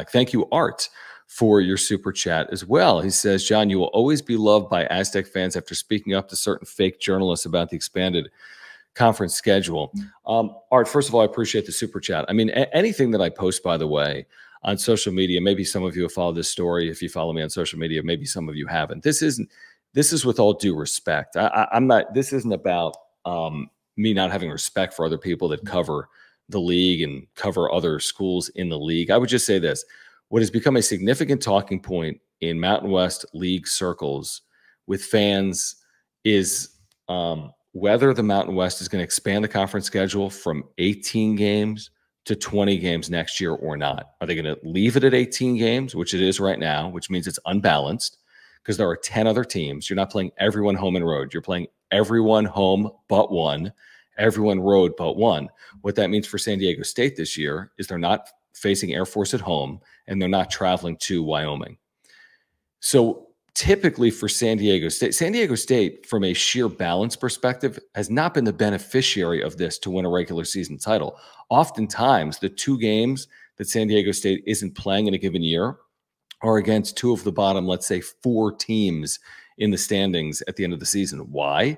Thank you, Art, for your super chat as well. He says, John, you will always be loved by Aztec fans after speaking up to certain fake journalists about the expanded conference schedule. Art, first of all, I appreciate the super chat. I mean, anything that I post, by the way, on social media, maybe some of you have followed this story. If you follow me on social media, maybe some of you haven't. This is with all due respect. I'm not, this isn't about me not having respect for other people that cover the league and cover other schools in the league. I would just say this: what has become a significant talking point in Mountain West League circles with fans is whether the Mountain West is going to expand the conference schedule from 18 games to 20 games next year or not. Are they going to leave it at 18 games, which it is right now, which means it's unbalanced because there are 10 other teams. You're not playing everyone home and road. You're playing everyone home but one, everyone road but one. What that means for San Diego State this year is they're not facing Air Force at home and they're not traveling to Wyoming. So typically for San Diego State, from a sheer balance perspective, has not been the beneficiary of this to win a regular season title. Oftentimes, the two games that San Diego State isn't playing in a given year are against two of the bottom, let's say, 4 teams in the standings at the end of the season. Why?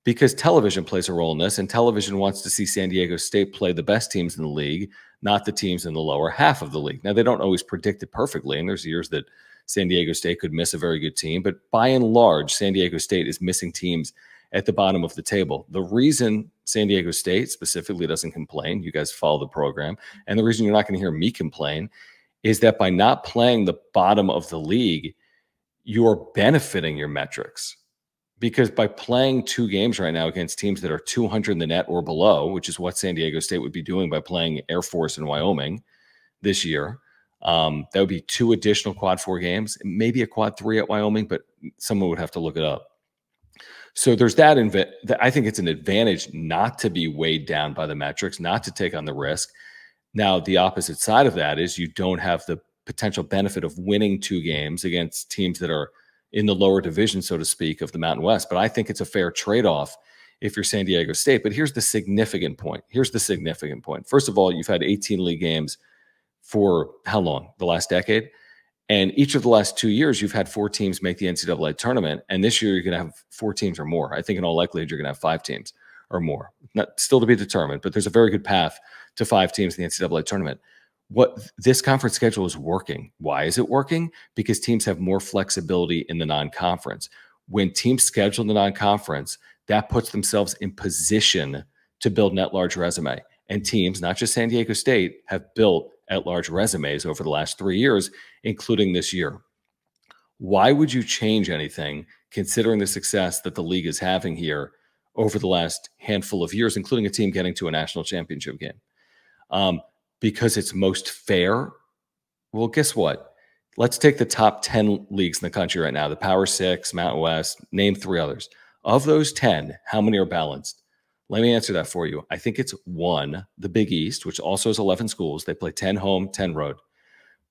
Because television plays a role in this, and television wants to see San Diego State play the best teams in the league, not the teams in the lower half of the league. Now, they don't always predict it perfectly, and there's years that San Diego State could miss a very good team, but by and large, San Diego State is missing teams at the bottom of the table. The reason San Diego State specifically doesn't complain, you guys follow the program, and the reason you're not going to hear me complain is that by not playing the bottom of the league, you're benefiting your metrics. Because by playing 2 games right now against teams that are 200 in the net or below, which is what San Diego State would be doing by playing Air Force in Wyoming this year, that would be 2 additional quad 4 games, maybe a quad 3 at Wyoming, but someone would have to look it up. So there's that. I think it's an advantage not to be weighed down by the metrics, not to take on the risk. Now, the opposite side of that is you don't have the potential benefit of winning 2 games against teams that are in the lower division, so to speak, of the Mountain West. But I think it's a fair trade-off if you're San Diego State. But here's the significant point. First of all, you've had 18 league games for how long? The last decade? And each of the last 2 years, you've had 4 teams make the NCAA tournament. And this year, you're going to have 4 teams or more. I think in all likelihood, you're going to have 5 teams or more. Not still to be determined, but there's a very good path to 5 teams in the NCAA tournament. What this conference schedule is working. Why is it working? Because teams have more flexibility in the non-conference. When teams schedule the non-conference, that puts themselves in position to build an at-large resume. And teams, not just San Diego State, have built at-large resumes over the last 3 years, including this year. Why would you change anything considering the success that the league is having here over the last handful of years, including a team getting to a national championship game? Because it's most fair? Well, guess what? Let's take the top 10 leagues in the country right now, the Power 6, Mountain West, name 3 others. Of those 10, how many are balanced? Let me answer that for you. I think it's 1, the Big East, which also has 11 schools. They play 10 home, 10 road.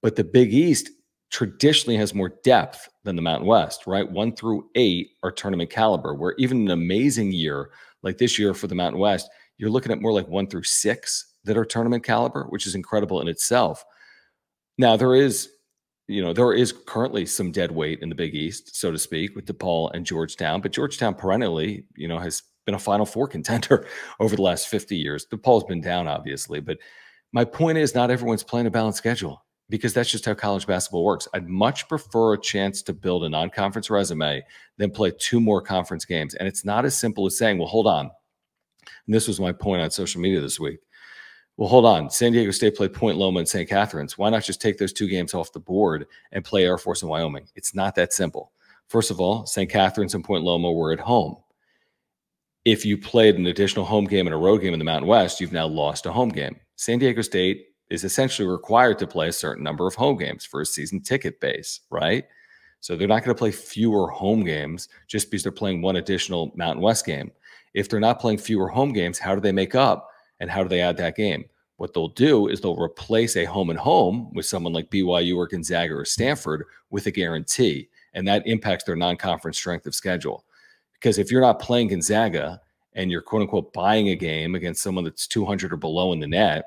But the Big East traditionally has more depth than the Mountain West, right? 1 through 8 are tournament caliber, where even an amazing year like this year for the Mountain West, you're looking at more like 1 through 6 that are tournament caliber, which is incredible in itself. Now, there is currently some dead weight in the Big East, so to speak, with DePaul and Georgetown, but Georgetown perennially, has been a Final Four contender over the last 50 years. DePaul's been down, obviously, but my point is not everyone's playing a balanced schedule because that's just how college basketball works. I'd much prefer a chance to build a non-conference resume than play 2 more conference games. And it's not as simple as saying, well, hold on. And this was my point on social media this week. Well, hold on. San Diego State played Point Loma and St. Catharines. Why not just take those 2 games off the board and play Air Force in Wyoming? It's not that simple. First of all, St. Catharines and Point Loma were at home. If you played an additional home game and a road game in the Mountain West, you've now lost a home game. San Diego State is essentially required to play a certain number of home games for a season ticket base, right? So they're not going to play fewer home games just because they're playing 1 additional Mountain West game. If they're not playing fewer home games, how do they make up? And how do they add that game? What they'll do is they'll replace a home and home with someone like BYU or Gonzaga or Stanford with a guarantee. And that impacts their non-conference strength of schedule. Because if you're not playing Gonzaga and you're quote unquote buying a game against someone that's 200 or below in the net,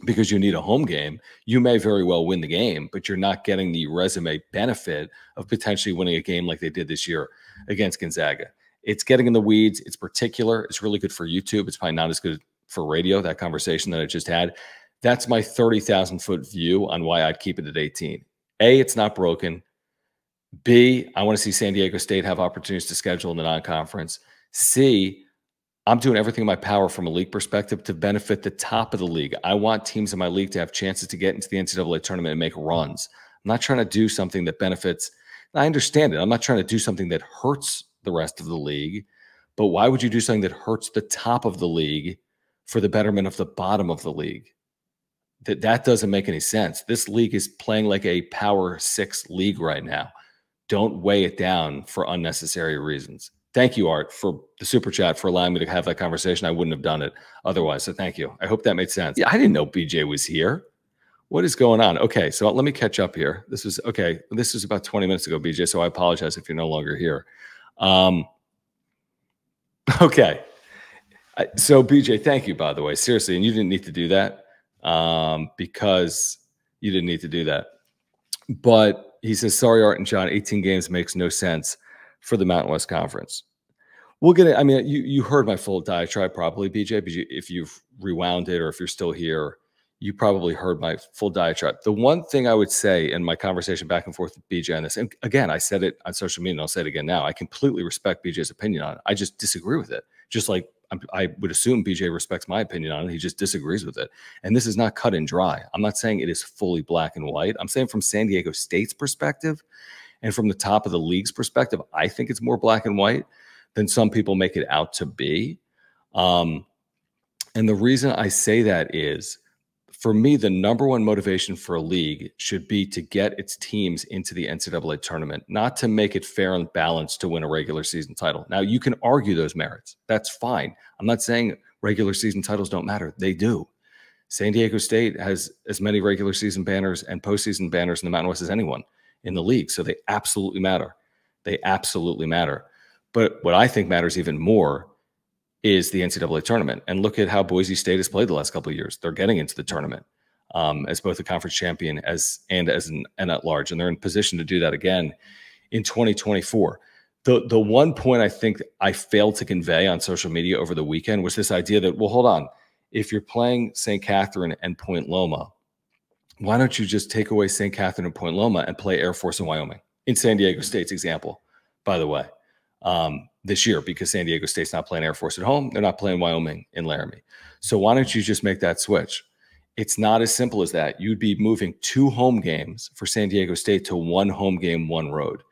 because you need a home game, you may very well win the game, but you're not getting the resume benefit of potentially winning a game like they did this year against Gonzaga. It's getting in the weeds. It's particular. It's really good for YouTube. It's probably not as good for radio, that conversation that I just had. That's my 30,000-foot view on why I'd keep it at 18. A, it's not broken. B, I want to see San Diego State have opportunities to schedule in the non-conference. C, I'm doing everything in my power from a league perspective to benefit the top of the league. I want teams in my league to have chances to get into the NCAA tournament and make runs. I'm not trying to do something that benefits. I understand it. I'm not trying to do something that hurts the rest of the league. But why would you do something that hurts the top of the league for the betterment of the bottom of the league? That doesn't make any sense. This league is playing like a Power 6 league right now. Don't weigh it down for unnecessary reasons. Thank you, Art, for the super chat, for allowing me to have that conversation. I wouldn't have done it otherwise. So thank you. I hope that made sense. Yeah, I didn't know BJ was here. What is going on? Okay, so let me catch up here. This was about 20 minutes ago, BJ, so I apologize if you're no longer here. Okay. So BJ, thank you, by the way. Seriously, and you didn't need to do that because you didn't need to do that. But he says, sorry, Art and John, 18 games makes no sense for the Mountain West Conference. We'll get it. I mean, you heard my full diatribe probably, BJ, but if you've rewound it or if you're still here, you probably heard my full diatribe. The one thing I would say in my conversation back and forth with BJ on this, and again, I said it on social media and I'll say it again now, I completely respect BJ's opinion on it. I just disagree with it. Just like I would assume BJ respects my opinion on it. He just disagrees with it. And this is not cut and dry. I'm not saying it is fully black and white. I'm saying from San Diego State's perspective and from the top of the league's perspective, I think it's more black and white than some people make it out to be. And the reason I say that is, for me, the number one motivation for a league should be to get its teams into the NCAA tournament, not to make it fair and balanced to win a regular season title. Now, you can argue those merits. That's fine. I'm not saying regular season titles don't matter. They do. San Diego State has as many regular season banners and postseason banners in the Mountain West as anyone in the league. So they absolutely matter. They absolutely matter. But what I think matters even more is the NCAA tournament. And look at how Boise State has played the last couple of years. They're getting into the tournament as both a conference champion and as an at large. And they're in position to do that again in 2024. The one point I think I failed to convey on social media over the weekend was this idea that, well, hold on. If you're playing St. Catherine and Point Loma, why don't you just take away St. Catherine and Point Loma and play Air Force in Wyoming? In San Diego State's example, by the way. This year, because San Diego State's not playing Air Force at home. They're not playing Wyoming in Laramie. So why don't you just make that switch? It's not as simple as that. You'd be moving 2 home games for San Diego State to 1 home game, 1 road.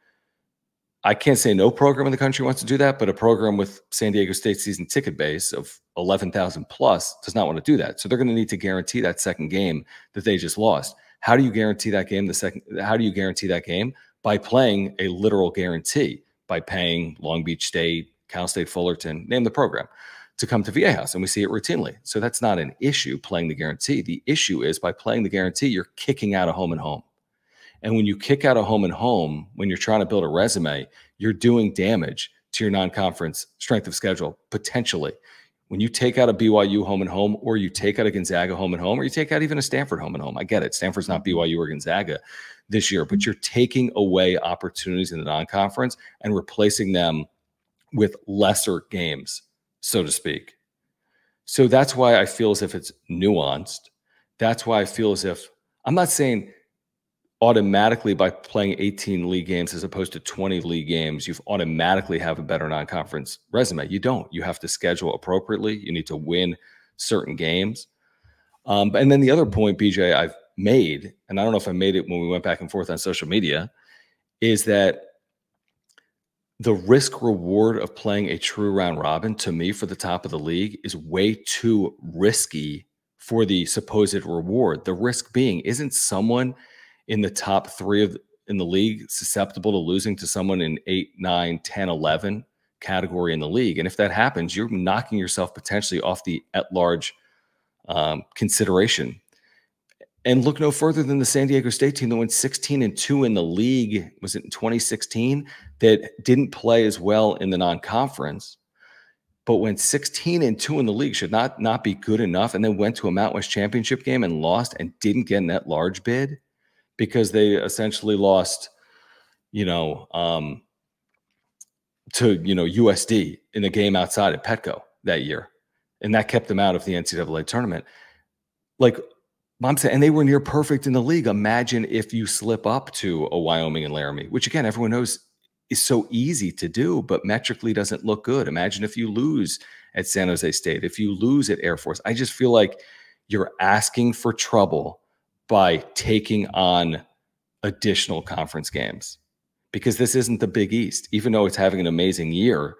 I can't say no program in the country wants to do that, but a program with San Diego State season ticket base of 11,000 plus does not want to do that. So they're going to need to guarantee that second game that they just lost. How do you guarantee that game? How do you guarantee that game? By playing a literal guarantee. By paying Long Beach State, Cal State Fullerton, name the program, to come to Viejas, and we see it routinely. So that's not an issue, playing the guarantee. The issue is by playing the guarantee, you're kicking out a home and home. And when you kick out a home and home, when you're trying to build a resume, you're doing damage to your non-conference strength of schedule, potentially. When you take out a BYU home and home, or you take out a Gonzaga home and home, or you take out even a Stanford home and home. I get it. Stanford's not BYU or Gonzaga this year, but you're taking away opportunities in the non-conference and replacing them with lesser games, so to speak. So that's why I feel as if it's nuanced. That's why I feel as if, I'm not saying automatically by playing 18 league games as opposed to 20 league games, you've automatically have a better non-conference resume. You don't. You have to schedule appropriately. You need to win certain games. And then the other point, BJ, I've made, and I don't know if I made it when we went back and forth on social media, is that the risk reward of playing a true round robin, to me, for the top of the league is way too risky for the supposed reward. The risk being, isn't someone in the top 3 in the league susceptible to losing to someone in 8, 9, 10, 11 category in the league? And if that happens, you're knocking yourself potentially off the at-large consideration. And look no further than the San Diego State team that went 16-2 in the league, was it in 2016, that didn't play as well in the non-conference. but went 16-2 in the league, should not be good enough, and then went to a Mountain West Championship game and lost and didn't get an at-large bid because they essentially lost, to USD in a game outside at Petco that year, and that kept them out of the NCAA tournament. Like I'm saying, and they were near perfect in the league. Imagine if you slip up to a Wyoming and Laramie, which again everyone knows is so easy to do, but metrically doesn't look good. Imagine if you lose at San Jose State, if you lose at Air Force. I just feel like you're asking for trouble by taking on additional conference games, because this isn't the Big East. Even though it's having an amazing year,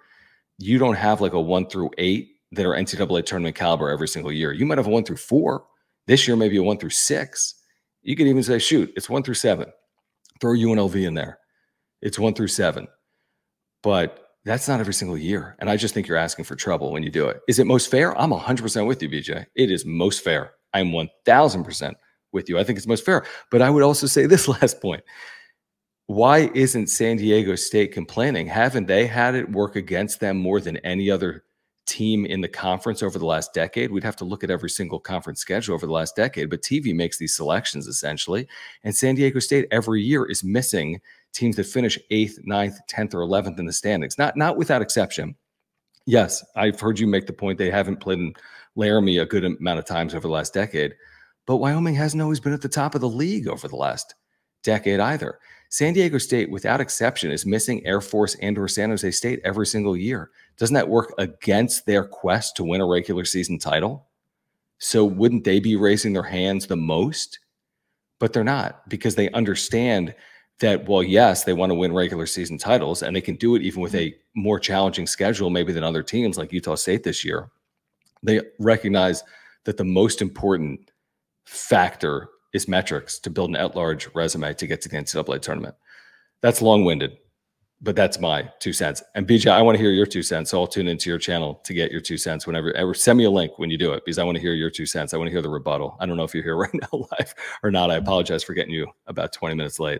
you don't have like a 1 through 8 that are NCAA tournament caliber every single year. You might have a 1 through 4. This year, maybe a 1 through 6. You could even say, shoot, it's 1 through 7. Throw UNLV in there. It's 1 through 7. But that's not every single year. And I just think you're asking for trouble when you do it. Is it most fair? I'm 100% with you, BJ. It is most fair. I'm 1,000% with you. I think it's most fair. But I would also say this last point. Why isn't San Diego State complaining? Haven't they had it work against them more than any other team in the conference over the last decade? We'd have to look at every single conference schedule over the last decade, but TV makes these selections essentially. And San Diego State every year is missing teams that finish 8th, 9th, 10th, or 11th in the standings. Not without exception. Yes, I've heard you make the point they haven't played in Laramie a good amount of times over the last decade, but Wyoming hasn't always been at the top of the league over the last decade either. San Diego State, without exception, is missing Air Force and or San Jose State every single year. Doesn't that work against their quest to win a regular season title? So wouldn't they be raising their hands the most? But they're not, because they understand that, well, yes, they want to win regular season titles, and they can do it even with a more challenging schedule maybe than other teams like Utah State this year. They recognize that the most important factor is metrics to build an at-large resume to get to the NCAA tournament. That's long-winded, but that's my 2 cents. And BJ, I want to hear your 2 cents, so I'll tune into your channel to get your 2 cents whenever. Send me a link when you do it, because I want to hear your 2 cents. I want to hear the rebuttal. I don't know if you're here right now live or not. I apologize for getting you about 20 minutes late.